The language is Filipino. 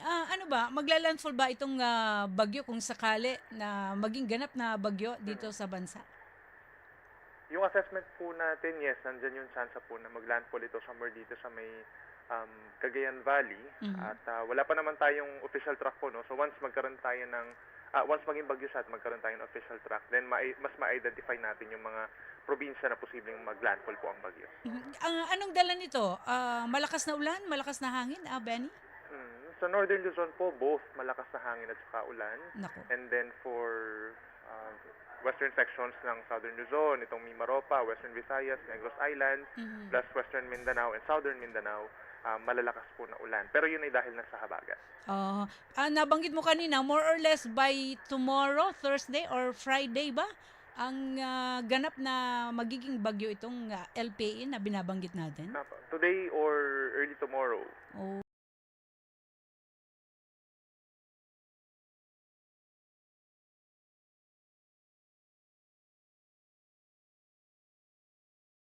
ano ba, magla-landfall ba itong bagyo kung sakali na maging ganap na bagyo dito Mm. sa bansa? Yung assessment po natin, yes, nandiyan yung chance po na mag-landfall ito somewhere dito sa may Cagayan Valley Mhm. at wala pa naman tayong official track po, no? So once magkaroon tayo ng once maging bagyo siya at magkaroon tayo ng official track, then mas ma-identify natin yung mga probinsya na posibleng mag-landfall po ang bagyo. Mhm. Anong dala nito? Malakas na ulan, malakas na hangin, Benny? Sa Northern Luzon po, both malakas na hangin at saka ulan. Nako. And then for uh, western sections ng Southern Luzon, itong Mimaropa, Western Visayas, Negros Island, Mhm. plus Western Mindanao and Southern Mindanao, malalakas po na ulan. Pero yun ay dahil na sa habagat. Ah, nabanggit mo kanina, more or less by tomorrow, Thursday or Friday ba? Ang ganap na magiging bagyo itong LPE na binabanggit natin? Today or early tomorrow. Oh.